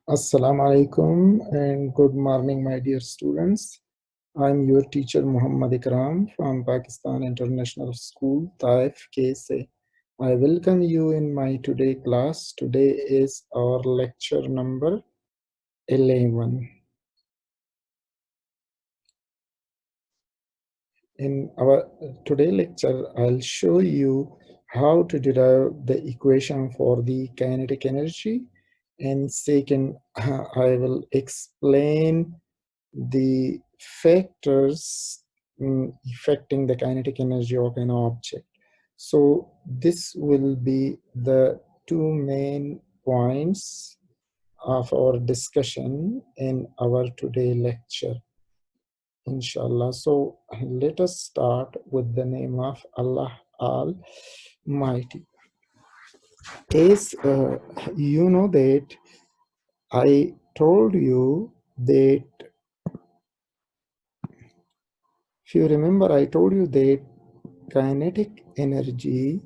Assalamu alaikum and good morning, my dear students. I'm your teacher Muhammad Ikram from Pakistan International School, Taif, KSA. I welcome you in my today class. Today is our lecture number 11. In our today lecture, I'll show you how to derive the equation for the kinetic energy. And second, I will explain the factors affecting the kinetic energy of an object. So this will be the two main points of our discussion in our today lecture, inshallah. So let us start with the name of Allah Almighty. As you know that I told you that, if you remember, I told you that kinetic energy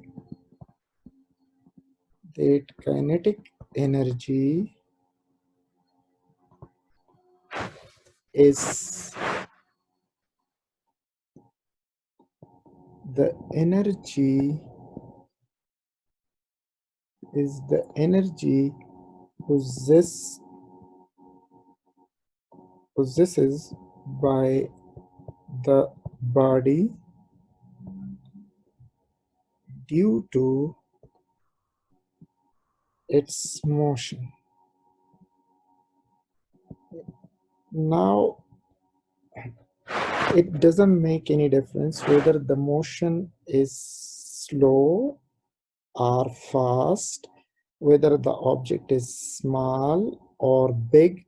is the energy possessed by the body due to its motion. Now, it doesn't make any difference whether the motion is slow or fast, whether the object is small or big.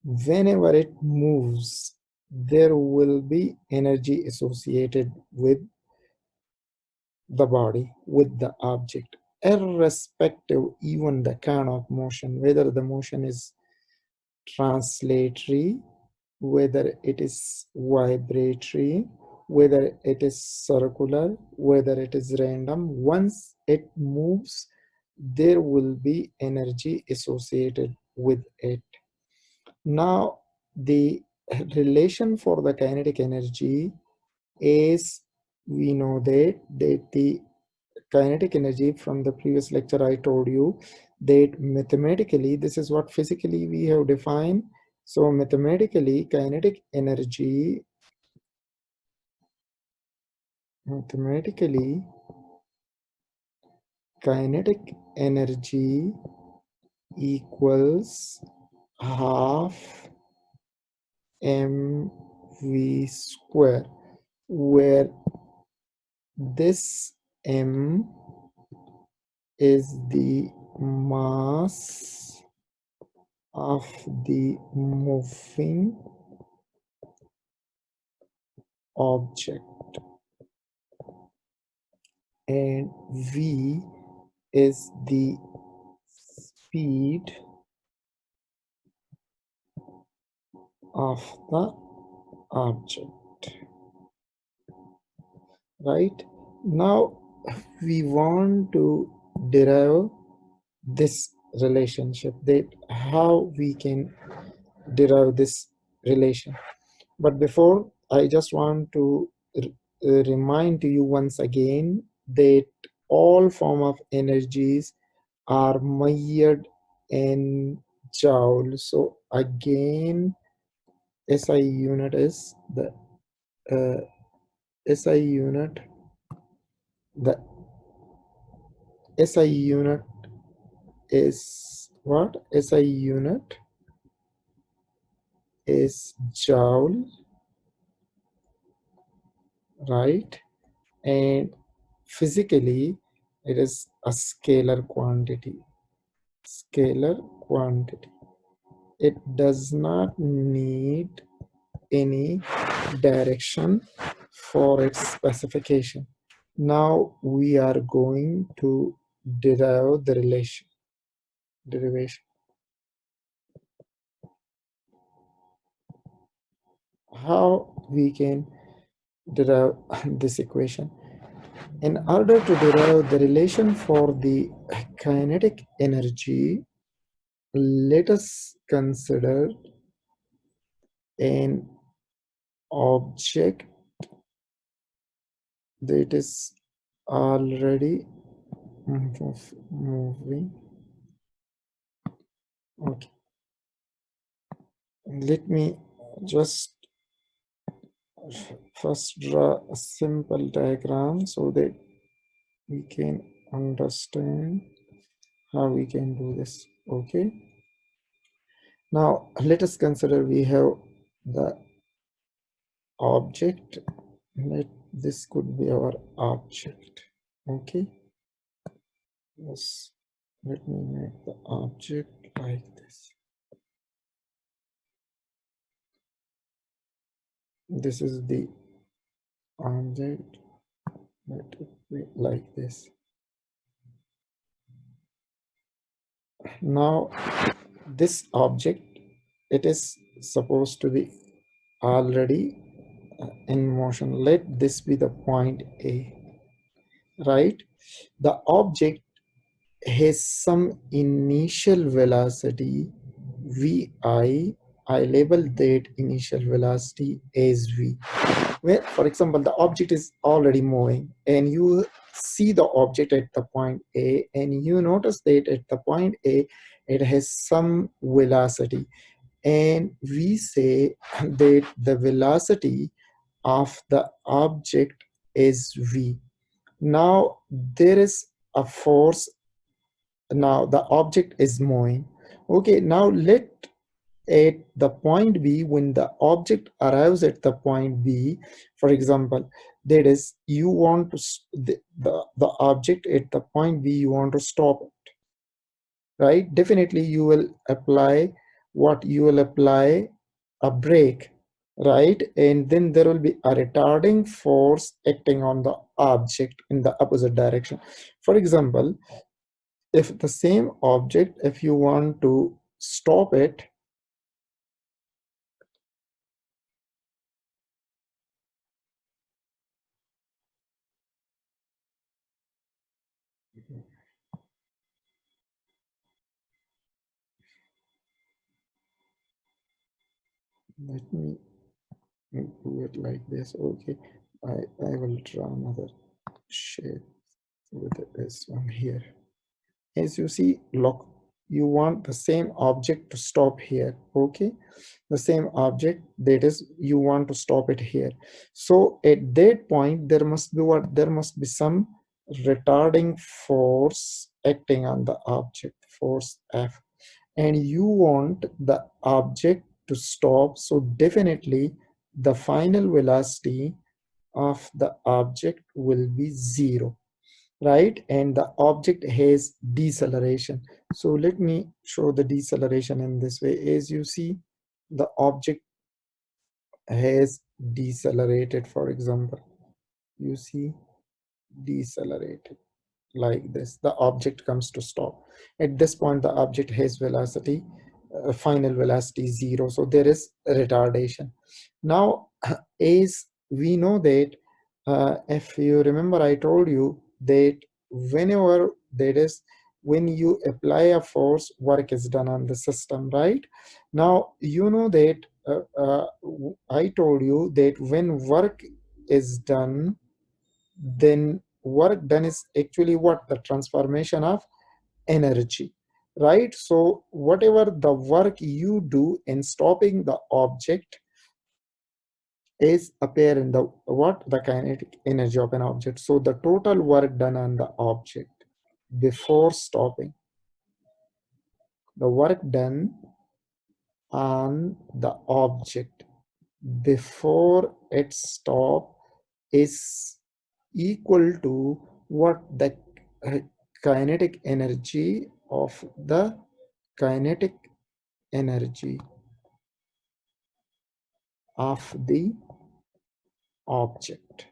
Whenever it moves, there will be energy associated with the body, with the object, irrespective even the kind of motion, whether the motion is translatory, whether it is vibratory, whether it is circular, whether it is random. Once it moves, there will be energy associated with it. Now, the relation for the kinetic energy is, we know that the kinetic energy, from the previous lecture I told you that mathematically this is what physically we have defined. So mathematically kinetic energy equals half mv square, where this m is the mass of the moving object and v is the speed of the object. Right now, we want to derive this relationship, that how we can derive this relation. But before, I just want to remind you once again that all form of energies are measured in joule. So again, SI unit is the SI unit. The SI unit is what? SI unit is joule, right? And physically, it is a scalar quantity. Scalar quantity. It does not need any direction for its specification. Now we are going to derive the derivation. How we can derive this equation? In order to derive the relation for the kinetic energy, let us consider an object that is already moving. Okay, let me just first draw a simple diagram so that we can understand how we can do this. Okay, now let us consider we have the object. This could be our object. Okay, yes, let me make the object like this. This is the object. Let it be like this. Now this object, it is supposed to be already in motion. Let this be the point A, right? The object has some initial velocity vi. I label that initial velocity as v. Where, for example, the object is already moving and you see the object at the point A, and you notice that at the point A it has some velocity, and we say that the velocity of the object is v. Now there is a force. Now the object is moving. Okay, now let at the point B, when the object arrives at the point B, for example, that is, you want to the object at the point B, you want to stop it, right? Definitely you will apply what you will apply a brake, right? And then there will be a retarding force acting on the object in the opposite direction. For example, if the same object, if you want to stop it, let me do it like this. Okay, I will draw another shape with this one here. As you see, look, you want the same object to stop here. Okay, the same object, that is, you want to stop it here. So at that point there must be what? There must be some retarding force acting on the object, force F, and you want the object to stop. So definitely the final velocity of the object will be zero, right? And the object has deceleration. So let me show the deceleration in this way. As you see, the object has decelerated. For example, you see, decelerated like this. The object comes to stop. At this point, the object has velocity, final velocity zero. So there is retardation. Now, as we know that, if you remember, I told you that whenever that is, when you apply a force, work is done on the system, right? Now, you know that I told you that when work is done, then work done is actually what? The transformation of energy, right? So whatever the work you do in stopping the object is appear in the what? The kinetic energy of an object. So the total work done on the object before stopping, the work done on the object before it stop is equal to what? The kinetic energy of the kinetic energy of the object,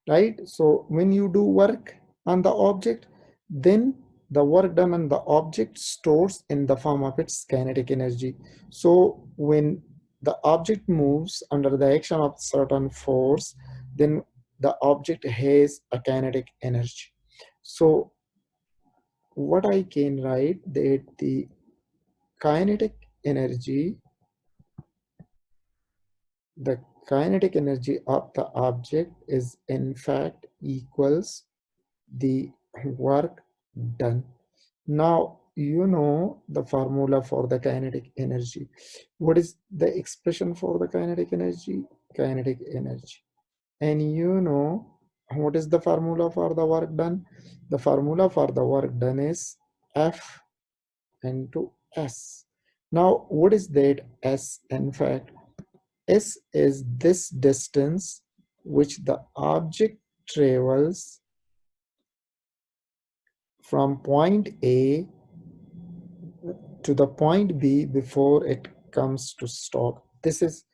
right? So when you do work on the object, then the work done on the object stores in the form of its kinetic energy. So when the object moves under the action of certain force, then the object has a kinetic energy. So what I can write that the kinetic energy, the kinetic energy of the object is in fact equals the work done. Now you know the formula for the kinetic energy. What is the expression for the kinetic energy? Kinetic energy. And you know what is the formula for the work done? The formula for the work done is F into S. Now, what is that S? In fact, S is this distance which the object travels from point A to the point B before it comes to stop. This is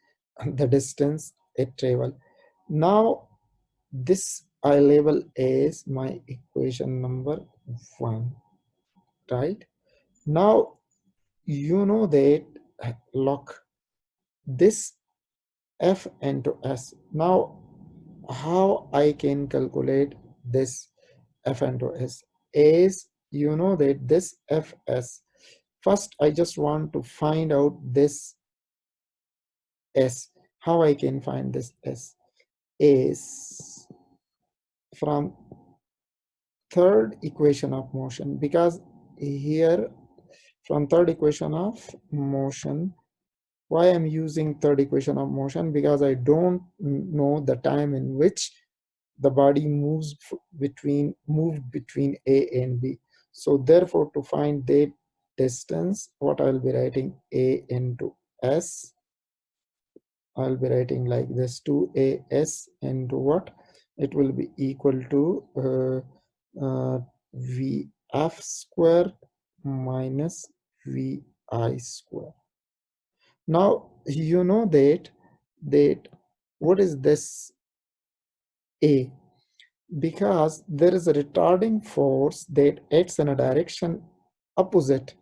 the distance it travels. Now, this I label as my equation number 1, right? Now, you know that look, this F into S. Now, how I can calculate this F into S is, you know that this Fs, first I just want to find out this S. How I can find this S is from third equation of motion, because here from third equation of motion, why I'm using third equation of motion, because I don't know the time in which the body moved between A and B. So therefore, to find that distance, what I'll be writing A into S, I'll be writing like this, 2AS into what? It will be equal to VF square minus VI square. Now, you know that what is this A? Because there is a retarding force that acts in a direction opposite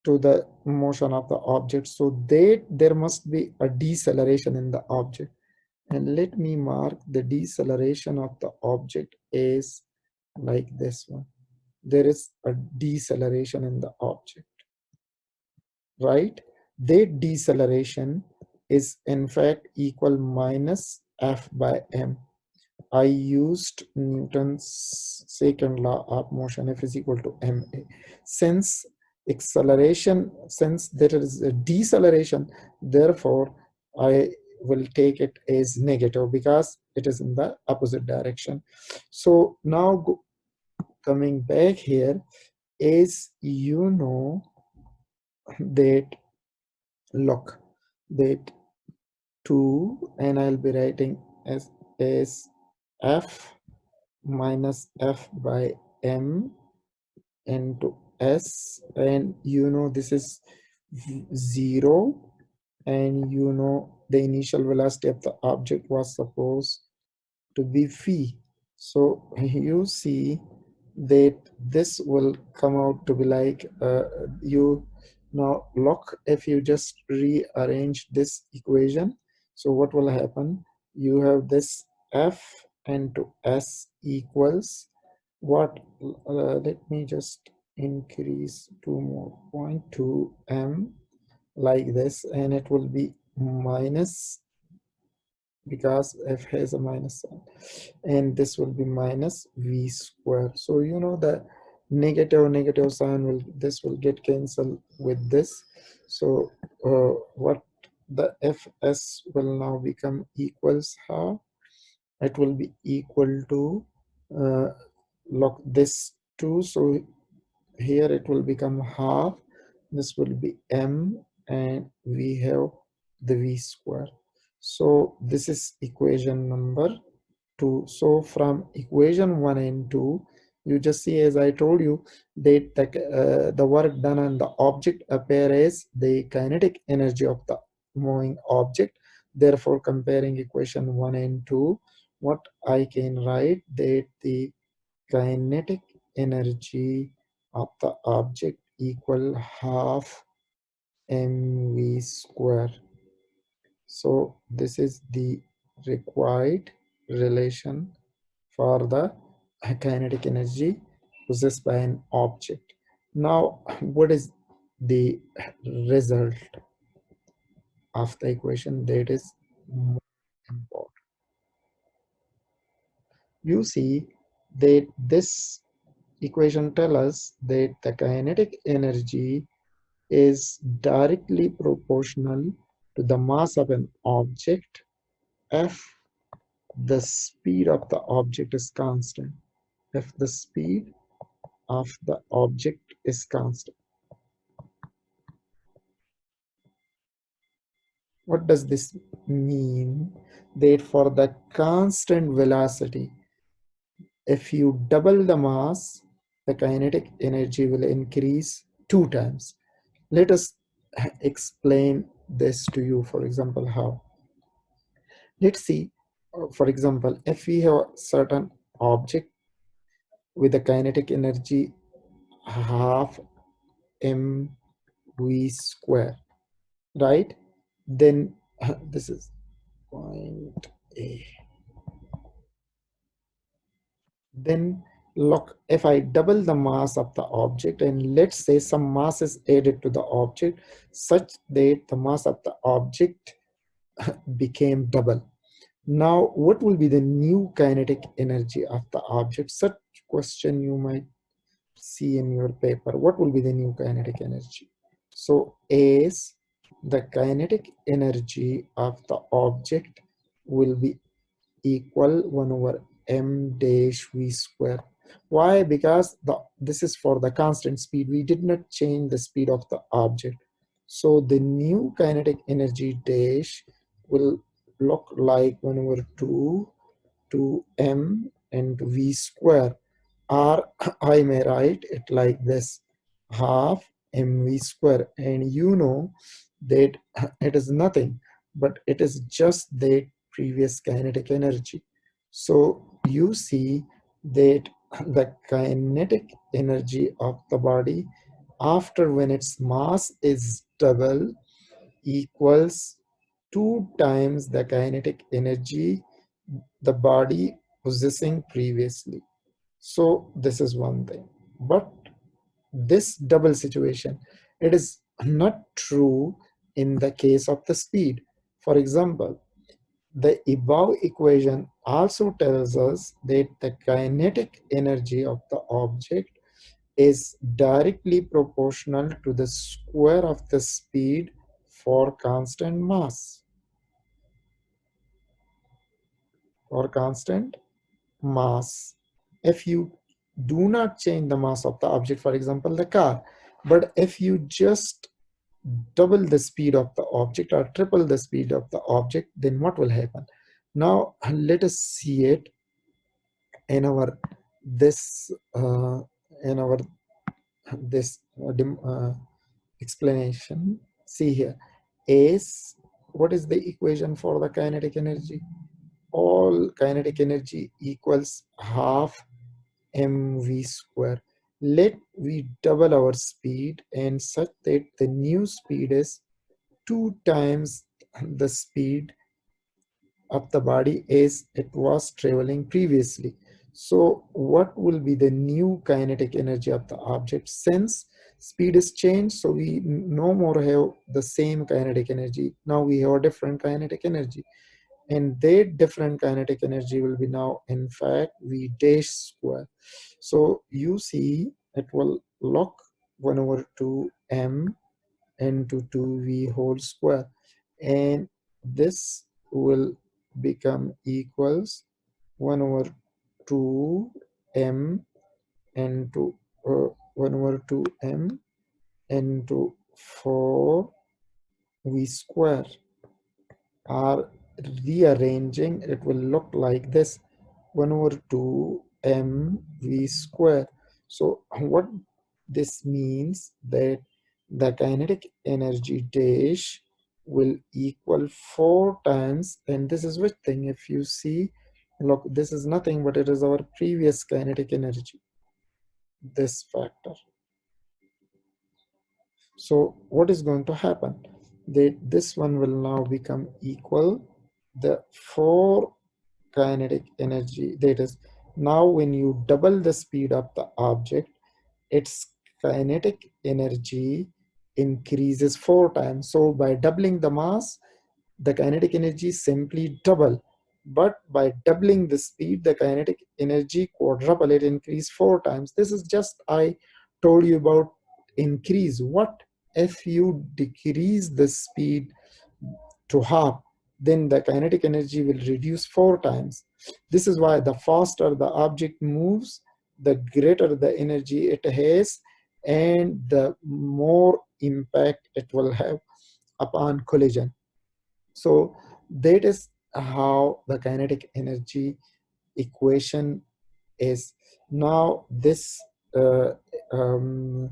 to the motion of the object. So that there must be a deceleration in the object. And let me mark the deceleration of the object as like this one. There is a deceleration in the object, right? That deceleration is in fact equal minus F by m. I used Newton's second law of motion, F is equal to ma. Since since there is a deceleration, therefore I will take it as negative because it is in the opposite direction. So now coming back here, as you know that, look, that 2, and I'll be writing as F minus F by m into S, and you know this is 0, and you know the initial velocity of the object was supposed to be v. So you see that this will come out to be like, you now look, if you just rearrange this equation, so what will happen? You have this F into S equals what? Let me just increase 2 more, 0.2 m like this, and it will be minus, because F has a minus sign, and this will be minus V square. So you know the negative sign will, this will get cancelled with this. So what the Fs will now become equals how? It will be equal to log this 2. So here it will become half, this will be m, and we have the v square. So this is equation number 2. So from equation 1 and 2, you just see, as I told you, that the work done on the object appear as the kinetic energy of the moving object. Therefore, comparing equation 1 and 2, what I can write, that the kinetic energy of the object equal half mv square. So this is the required relation for the kinetic energy. possessed by an object. Now, what is the result of the equation that is more important? You see that this equation tells us that the kinetic energy is directly proportional to the mass of an object if the speed of the object is constant. If the speed of the object is constant. What does this mean? That for the constant velocity, if you double the mass, the kinetic energy will increase 2 times. Let us explain this to you, for example, how. Let's see, for example, if we have a certain object with a kinetic energy half mv square, right? Then this is point A. Then look, if I double the mass of the object and let's say some mass is added to the object such that the mass of the object became double. Now, what will be the new kinetic energy of the object? Such question you might see in your paper. What will be the new kinetic energy? So, as the kinetic energy of the object will be equal 1 over m dash v square. Why? Because this is for the constant speed. We did not change the speed of the object. So the new kinetic energy dash will look like 1 over 2 to m and v square, or I may write it like this, half mv square. And you know that it is nothing but it is just the previous kinetic energy. So you see that the kinetic energy of the body after when its mass is double equals 2 times the kinetic energy the body possessing previously. So this is one thing. But this double situation, it is not true in the case of the speed. For example, the above equation also tells us that the kinetic energy of the object is directly proportional to the square of the speed for constant mass. For constant mass. If you do not change the mass of the object, for example, the car, but if you just double the speed of the object or triple the speed of the object, then what will happen? Now, let us see it in our this in our this explanation. See here, is what is the equation for the kinetic energy? All kinetic energy equals half mv square. Let we double our speed and such that the new speed is 2 times the speed of the body as it was traveling previously. So what will be the new kinetic energy of the object? Since speed is changed, so we no more have the same kinetic energy. Now we have a different kinetic energy. And that different kinetic energy will be now in fact v dash square. So you see it will look 1 over 2 m into 2v whole square, and this will become equals 1 over 2 m into 1 over 2 m into 4 v square. Are rearranging, it will look like this, 1 over 2 mv square. So what this means that the kinetic energy dash will equal 4 times, and this is which thing? If you see, look, this is nothing but it is our previous kinetic energy, this factor. So what is going to happen? That this one will now become equal the 4 kinetic energy, that is Now when you double the speed of the object, its kinetic energy increases 4 times. So by doubling the mass, the kinetic energy simply double. But by doubling the speed, the kinetic energy quadruple, it increase 4 times. This is just I told you about increase. What if you decrease the speed to half? Then the kinetic energy will reduce 4 times. This is why the faster the object moves, the greater the energy it has, and the more impact it will have upon collision. So that is how the kinetic energy equation is. Now this uh, um,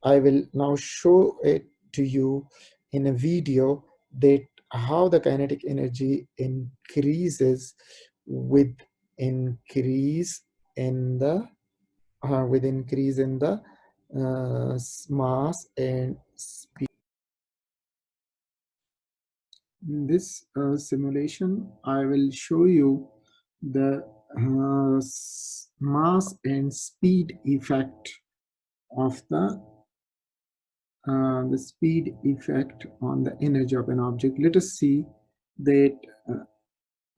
I will now show it to you in a video that how the kinetic energy increases with increase in the mass and speed. In this simulation, I will show you the mass and speed effect of the speed effect on the energy of an object. Let us see that.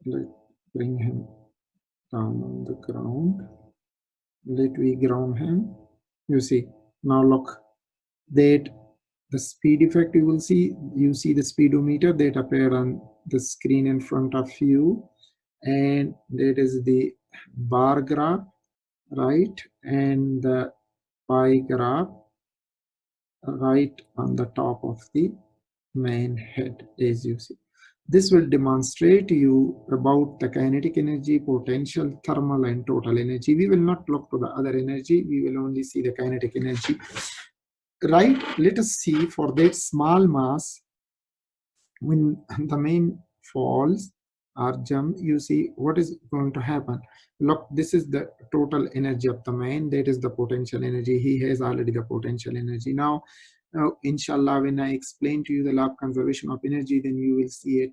Let bring him down on the ground. Let we ground him. You see now. Look that the speed effect you will see. You see the speedometer that appear on the screen in front of you, and that is the bar graph, right, and the pie graph right on the top of the main head, as you see. This will demonstrate to you about the kinetic energy, potential, thermal, and total energy. We will not look to the other energy. We will only see the kinetic energy. Right? Let us see for that small mass, when the main falls or jump, you see what is going to happen. Look, this is the total energy of the main. That is the potential energy. He has already the potential energy. Now, inshallah, when I explain to you the law of conservation of energy, then you will see it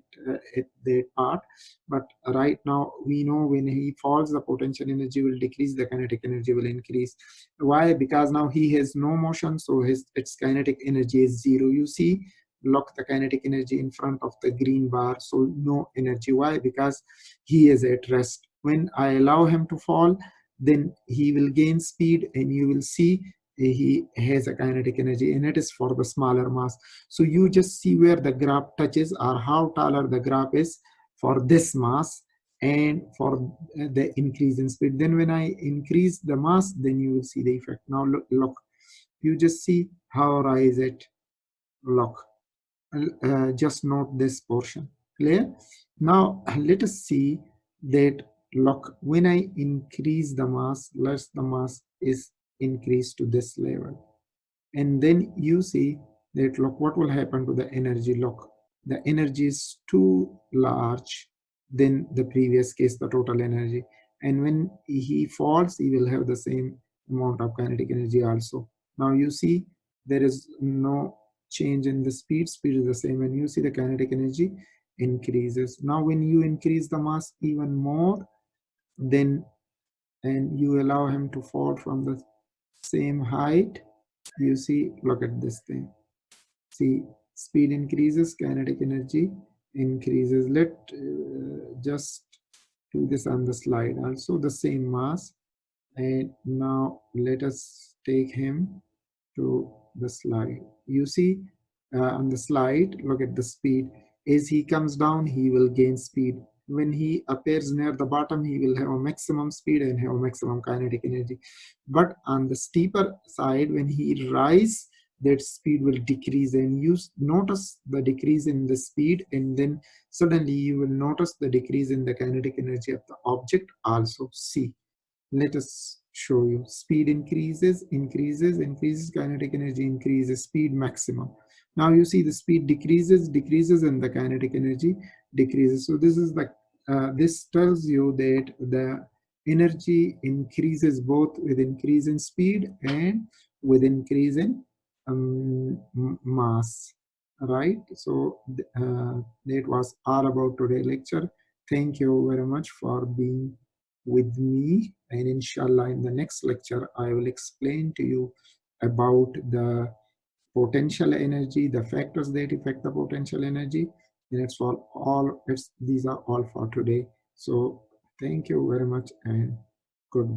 at that part. But right now, we know when he falls, the potential energy will decrease, the kinetic energy will increase. Why? Because now he has no motion, so its kinetic energy is zero. You see, lock the kinetic energy in front of the green bar, so no energy. Why? Because he is at rest. When I allow him to fall, then he will gain speed, and you will see he has a kinetic energy, and it is for the smaller mass. So you just see where the graph touches, or how taller the graph is for this mass and for the increase in speed. Then when I increase the mass, then you will see the effect. Now look, you just see how rise it. Look, just note this portion. Clear? Now let us see that. Look, when I increase the mass, let the mass is increased to this level, and then you see that. Look what will happen to the energy. Look, the energy is too large than the previous case, the total energy, and when he falls, he will have the same amount of kinetic energy also. Now you see there is no change in the speed is the same, and you see the kinetic energy increases. Now when you increase the mass even more, then and you allow him to fall from the same height, you see, look at this thing. See, speed increases, kinetic energy increases. Let just do this on the slide. Also the same mass. And now let us take him to the slide. You see on the slide, look at the speed. As he comes down, he will gain speed. When he appears near the bottom, he will have a maximum speed and have a maximum kinetic energy. But on the steeper side, when he rises, that speed will decrease, and you notice the decrease in the speed, and then suddenly you will notice the decrease in the kinetic energy of the object also. See, let us show you. Speed increases, kinetic energy increases, speed maximum. Now you see the speed decreases, and the kinetic energy decreases. So this is the this tells you that the energy increases both with increase in speed and with increase in mass, right? So that was all about today's lecture. Thank you very much for being with me, and inshallah in the next lecture I will explain to you about the potential energy, the factors that affect the potential energy. And it's all these are all for today. So thank you very much and good.